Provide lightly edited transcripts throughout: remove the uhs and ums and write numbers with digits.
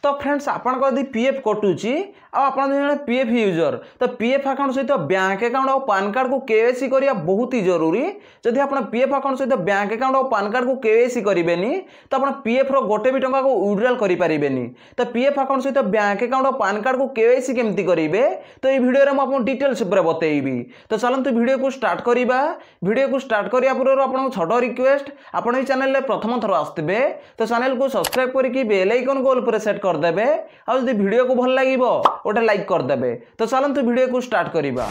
तो फ्रेंड्स आपन यदि पीएफ कटुची आप पीएफ यूजर तो पीएफ अकाउंट सहित बैंक अकाउंट और पान कार्ड को केवाईसी करिया बहुत ही जरूरी। जदि आप पीएफ अकाउंट सहित बैंक अकाउंट और पान कार्ड को केवाईसी करेंगे तो आप पीएफ रो गोटे भी टंका को विड्रॉल करें। तो पीएफ अकाउंट सहित बैंक अकाउंट और पान कार्ड को केवाईसी केमती करेंगे तो ये वीडियो में आपको डिटेल्स बतेइबी। तो चलते वीडियो को स्टार्ट करवा। वीडियो को स्टार्ट करिया पूर्व आपको छोट रिक्वेस्ट आपण ये चैनल में प्रथम थर आसते तो चैनल को सब्सक्राइब करके बेल आइकन को ऑल पर सेट करदे। और यदि वीडियो को भल लगे गोटे लाइक करदे। तो चलते वीडियो को स्टार्ट करवा।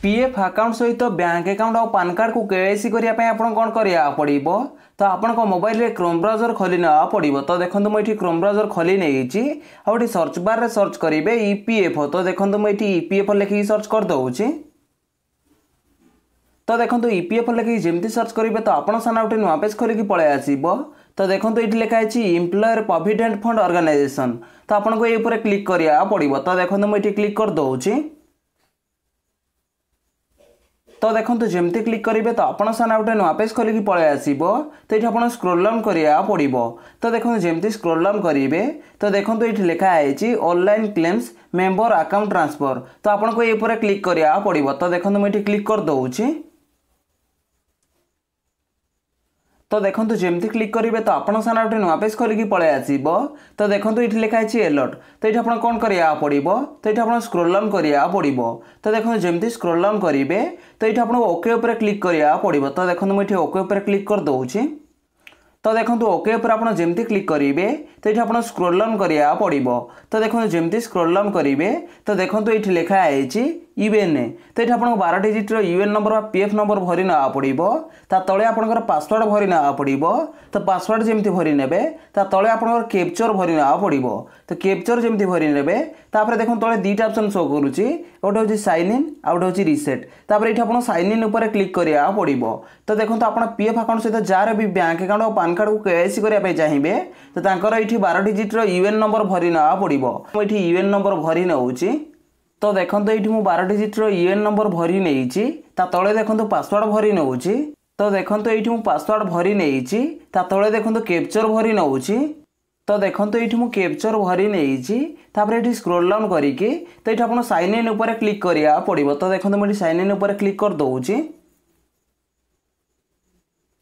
पीएफ अकाउंट सहित बैंक अकाउंट और पान कार्ड को केवाईसी करने आपन कौन करिया पड़िबो तो आपन को मोबाइल रे क्रोम ब्राउजर खोली ना पड़िबो। तो देखंतु मैं एठी क्रोम ब्राउजर खोली नेइची आ एठी सर्च बार रे सर्च करिवे ईपीएफओ। तो देखंतु मैं एठी ईपीएफओ लिखि सर्च कर दउची। तो देखो ईपीएफओ लिखि जेमती सर्च करेंगे तो आपन सामने गोटे नुआ पेज खोलिकी पळे आसीबो। तो देखो ये लिखाई एम्प्लॉयर प्रोविडेंट फंड ऑर्गेनाइजेशन। तो आपन को ये ऊपर क्लिक करिया पड़िबो। तो देखो मुझे क्लिक कर दउची। तो देखो जमती क्लिक करेंगे तो आपन सामने गोटे नुआ पेज खोलिकी पळे आसीबो। तो ये आपन स्क्रॉल डाउन करिया पड़िबो। तो देखो जमती स्क्रॉल डाउन करेंगे तो देखो ये लिखाई online claims member account transfer. तो आपन को ये ऊपर क्लिक करिया पड़िबो। तो देखो मुझे क्लिक कर दउची। तो देखो जमती क्लिक करेंगे तो आपन सामने गोटे नुआ पेज खोलिकी पळे आसीबो। तो देखो ये लिखाई अलर्ट। तो ये आपन कौन करिया पड़िबो तो ये आपन स्क्रॉल डाउन करिया पड़िबो। तो देखो जमती स्क्रॉल डाउन करेंगे तो ये आपन ओके ऊपर क्लिक करिया पड़िबो। तो देखो मुझे ओके ऊपर क्लिक कर दउची। तो देखो ओके ऊपर आपन जमती क्लिक करेंगे तो ये आपन स्क्रॉल डाउन करिया पड़िबो। तो देखो जमती स्क्रॉल डाउन करेंगे तो देखो ये लिखाई यूएनए। तो ये आपन 12 digit UN number PF number भरी ना पड़िबो। ता तळे आपनकर पासवर्ड भरी ना पड़िबो। तो पासवर्ड जेमती भरी नेबे ता तळे आपनकर कैप्चर भरी ना पड़िबो। तो कैप्चर जेमती भरी नेबे तापर देखो तळे दीटा ऑप्शन शो करूची गोटे होची साइन इन आ गोटे होची रीसेट। तापर एठी आपन साइन इन ऊपर क्लिक करिया पड़िबो। तो देखो आपन पीएफ अकाउंट सहित जार भी बैंक अकाउंट और पान कार्ड को केवाईसी करिया पे चाहिबे तो तांकर एठी 12 डिजिट यूएन नंबर भरी ना पड़िबो। एठी यूएन नंबर भरी नउची। तो देखो ये 12 डिजिट यूएन नंबर भरी नहीं तले देखो पासवर्ड भरी नउची। तो देखो ये पासवर्ड भरी नहीं तले देखो कैप्चर भरी नउची। तो देखो ये कैप्चर भरी नहीं स्क्रॉल डाउन करके तो ये आप साइन इन ऊपर क्लिक करिया पड़िबो। तो देखो मुझे साइन इन ऊपर क्लिक कर दउची।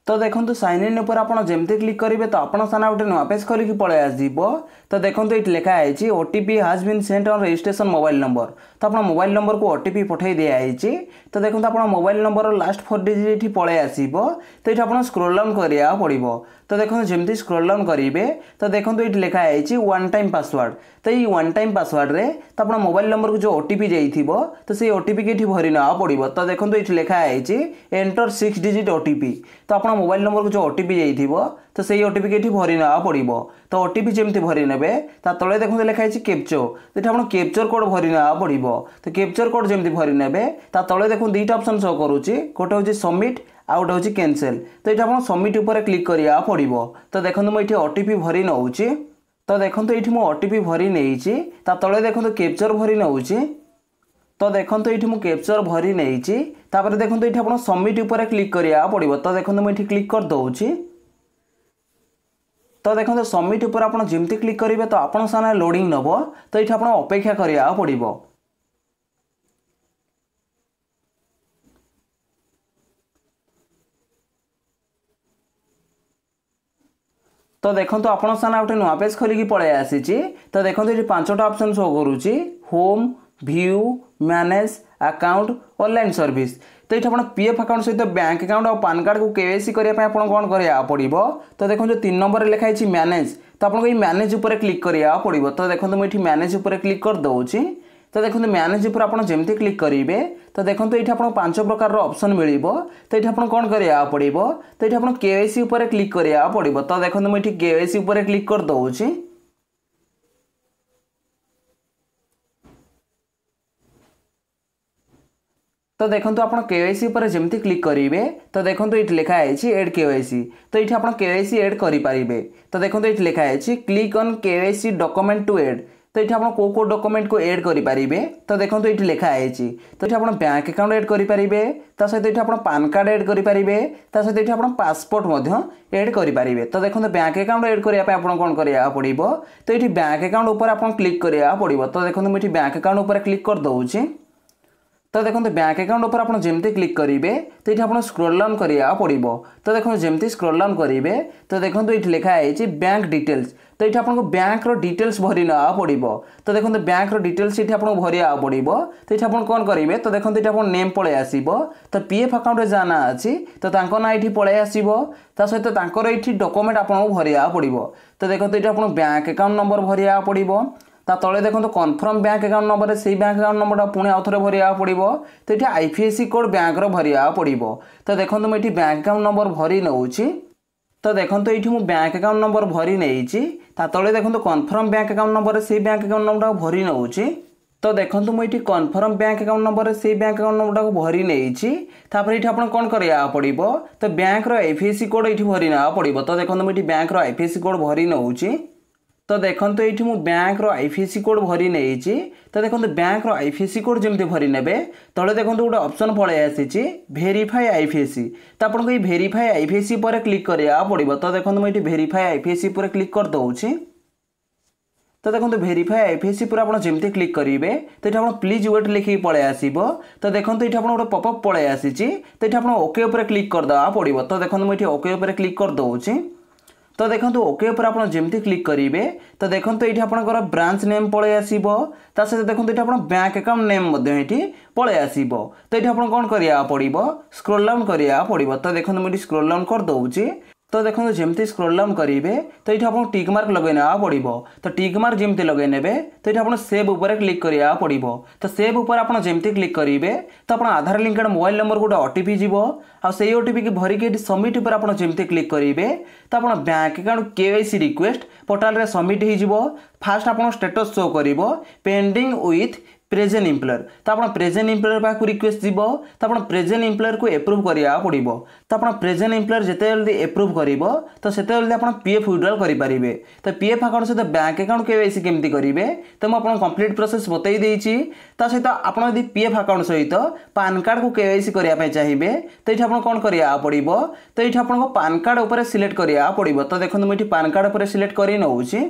तो देखो साइन इन ऊपर आप जमती क्लिक करेंगे तो आपन सामने गोटे नुआ पेज खोलिकी पळे आसीबो। तो देखो ये लिखाई OTP has been sent on registration mobile number. तो आप मोबाइल नंबर को ओटीपी पठाई दिखाई। तो देखो आप मोबाइल नंबर लास्ट 4 डिजिट ये पळे आसीबो। तो ये आप स्क्रॉल डाउन करिया पड़िबो। तो देखो जमती स्क्रॉल डाउन करेंगे तो देखो ये लिखाई वन टाइम पासवर्ड। तो ये वन टाइम पासवर्ड रे तो आप मोबाइल नंबर को जो ओटीपी जाइथिबो तो से ओटीपी के भरी ना पड़िबो। तो देखो ये लिखाई एंटर 6 डिजिट ओटीपी। तो आप मोबाइल नंबर को जो ओटीपी जाइथिबो तो से ओटीपी के भरी ना पड़िबो। तो ओटीपी जेमती भरी नेबे ता तळे देखो लिखाई कैप्चर। तो ये आप कैप्चर कोड भरी ना पड़िबो। तो कैप्चर कोड जेमती भरी नेबे ता तळे देखो दीटा ऑप्शन शो करूची गोटे होची सबमिट आ गोटे होची कैंसिल। तो ये आप सबमिट ऊपर क्लिक करिया पड़िबो। तो देखो मुझे ओटीपी भरी नउची। तो देखो ये ओटीपी भरी नहीं तले देखो कैप्चर भरी नउची। तो देखो ये कैप्चर भरी नहीं देखो ये आप सबमिट ऊपर क्लिक करिया पड़िबो। तो देखो मुझे क्लिक कर दउची। तो देखो सबमिट ऊपर आप जमती क्लिक करेंगे तो आपन सामने लोडिंग नब। तो ये आप अपेक्षा करिया पड़िबो। तो देखो आपन सामने गोटे नुआ पेज खोलिकी पळे आसीची। तो देखो ये 5टा ऑप्शन शो करूची home view manage account online service. तो ये आप पीएफ अकाउंट सहित बैंक अकाउंट और पान कार्ड को केवाईसी करने कौन करा पड़ो। तो देखो जो 3 नंबर लिखाई मैनेज। तो आपको ये मैनेज ऊपर क्लिक करा पड़ो। तो देखो मुझे मैनेज ऊपर क्लिक कर दउची। तो देखो मैनेज ऊपर आप जमती क्लिक करेंगे तो देखो ये आपको 5 प्रकार ऑप्शन मिल। तो ये आप कौन करा पड़ो। तो ये आप केवाईसी ऊपर क्लिक करा पड़ो। तो देखो मुझे केवाईसी ऊपर क्लिक कर दउची। तो देखो आप केवाईसी पर जमती क्लिक करेंगे तो देखो ये लिखाई एड केवाईसी। तो ये आप केवाईसी एड करेंगे। तो देखो ये लिखाई click on KYC document to add. तो ये आप कौ डॉक्यूमेंट को ऐड करेंगे तो देखो ये लिखाई तो ये आप बैंक अकाउंट ऐड करेंगे सहित ये आप पान कार्ड ऐड करेंगे सहित ये आप पासपोर्ट ऐड करेंगे तो देखो बैंक अकाउंट ऐड करने आप कौन करा पड़ो तो ये बैंक अकाउंट ऊपर आप क्लिक करा पड़ो तो देखो मुझे बैंक अकाउंट ऊपर क्लिक कर दूसरी तो देखो बैंक अकाउंट ऊपर आप जमती क्लिक करेंगे तो ये आप स्क्रोल डाउन करा पड़ो तो देखो जमती स्क्रोल डाउन करेंगे तो देखो ये लिखाई बैंक डिटेल्स तो ये आपको बैंक डिटेल्स भरी ना पड़ो तो देखो बैंक डिटेल्स ये आपको भरिया पड़ो तो ये आप कौन करेंगे तो देखो ये आप नेम पलि आसो तो पीएफ अकाउंट जहाँ ना अच्छी तो ना ये पलि आसो सहित ये डॉक्यूमेंट आपको भरिया पड़ो तो देखो ये आप बैंक अकाउंट नंबर भरिया पड़ो ता तले देखो कन्फर्म बैंक अकाउंट नंबर से बैंक अकाउंट नंबर पुणी आउ थे भरिया पड़ो तो ये आईपीएससी कोड बैंक भरिया पड़ो तो देखो मुझे बैंक अकाउंट नंबर भरी नौ तो देखो ये मुझे बैंक अकाउंट नंबर भरी नहीं तले देखो कन्फर्म बैंक अकाउंट नंबर से बैंक अकाउंट नंबर भरी नौ तो देखो मुझे कन्फर्म बैंक अकाउंट नंबर से बैंक अकाउंट नंबर को भरी नहीं ये आप कौन करा पड़ो तो बैंक आईपीएससी कोड ये भरी ना पड़ो तो देखो मुझे बैंक आईपीएससी कोड भरी नौ तो देखो ये मुझे बैंक आईपीएससी कोड भरी नहीं तो देखो बैंक आईपीएससी कोड जमी भरी ने तले देखो गोटे ऑप्शन पलि आसी वेरीफाई आईपीएससी तो आपको ये वेरीफाई आईपीएससी पर क्लिक करा पड़ो तो देखो मुझे वेरीफाई आईपीएससी पर क्लिक कर दूसरी तो देखो वेरीफाई आईपीएससी पर आप जमती क्लिक करेंगे तो ये आप प्लीज वेट लिखिकी पलि आसो तो देखो ये आप गोटे पॉपअप पलि आसी तो ये आप ओके उपर क्लिक करदे पड़ो तो देखो मुझे ओके उपर क्लिक कर दूसरी तो देखो ओके पर आप जमती क्लिक करेंगे तो देखो ये आप ब्रांच नेम पलि आसो सहित देखो ये आप बैंक अकाउंट नेम ये पलि आसो तो ये आप कौन करा पड़ो स्क्रोल डाउन करा पड़ो तो देखो मुझे स्क्रोल डाउन कर दूसरी तो देखो जमती स्क्रोल डाउन करेंगे तो ये आपको टिक मार्क लगेना पड़ो तो टिक मार्क जमती लगे तो ये आप सेव उपर क्लिक करा पड़ो तो सेव उपर आप जमती क्लिक करेंगे तो आप आधार लिंकेड मोबाइल नंबर गोटे ओटीपी जीव आई ओटीपी की भरिक सबमिट पर आप जमती क्लिक करेंगे तो आप bank account KYC request portal रे सबमिट हो फास्ट आप स्टेटस शो कर पेंडिंग विथ प्रेजेंट एम्प्लॉयर तो आप प्रेजेंट एम्प्लॉयर पाक रिक्वेस्ट जीव तो आप प्रेजेंट एम्प्लॉयर को एप्रूव करा पड़ो तो आप प्रेजेंट एम्प्लॉयर जिते जल्दी एप्रूव कर तो से जल्दी आप पीएफ विड्रॉल करेंगे तो पीएफ अकाउंट सहित बैंक अकाउंट केवाईसी केमती करेंगे तो मुझे कंप्लीट प्रोसेस बतई देती सहित आप पीएफ अकाउंट सहित पान कार्ड को केवाईसी करने चाहिए तो ये आप कौन करा पड़ो तो ये आपको पान कार्ड उपर सिलेक्ट करा पड़ो तो देखो मुझे पान कार्ड उपर सिलेक्ट कर नौची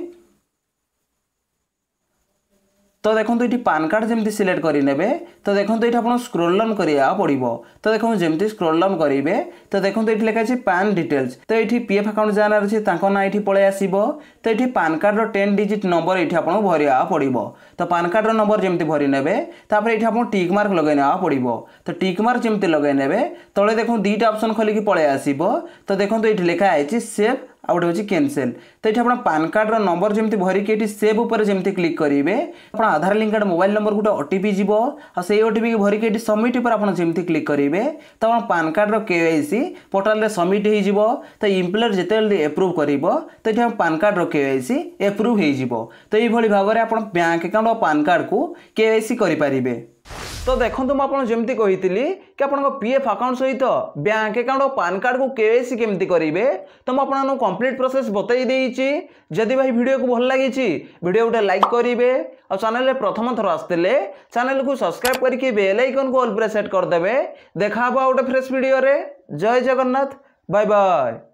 तो देखो ये पान कार्ड जमी सिलेक्ट करेंगे तो देखो ये आप स्क्रोल डाउन करा पड़ो तो देखो जमी स्क्रोल डाउन करेंगे तो देखो ये लिखाई पान डिटेल्स तो ये पीएफ अकाउंट जहाँ अच्छे ना ये पलि आसो तो ये पान कार्ड 10 डिजिट नंबर ये आपको भरिया पड़ो तो पान कार्ड नंबर जमी भरी ने ये आपको टिक मार्क लगेना पड़ो तो टिक मार्क जमी लगे तले देखो दुईटा ऑप्शन खोलिकी पलि आसो तो देखो ये लिखाई सेव आ गए हूँ कैनसेल तो ये आप पान कार्ड नंबर जमी भरिक ये सेव उपर जमी क्लिक करेंगे आप आधार लिंकेड मोबाइल नंबर गोटे ओटीपी जीव आई ओटीपी की भरिक ये सबमिट पर आप जमी क्लिक करेंगे तो आप पान कार्ड केवाईसी पोर्टाल रे सबमिट हो तो एम्प्लॉयर जिते जल्दी एप्रूव कर तो ये पान कार्ड केवाईसी एप्रूव हो तो ये भाव में आप बैंक अकाउंट और पान कार्ड को केवाईसी करेंगे तो देखो मुझे जमी कही कि आप पीएफ अकाउंट सहित बैंक अकाउंट और पान कार्ड को केवाईसी केमती करेंगे तो मुझे कंप्लीट प्रोसेस बतई देती जदि भाई वीडियो को भल लगी वीडियो गोटे लाइक करेंगे और चैनल रे प्रथम थर आसते चैनल को सब्सक्राइब करके बेल आइकन को ऑल पर सेट करदे देखा गोटे फ्रेश वीडियो रे जय जगन्नाथ बाय बाय।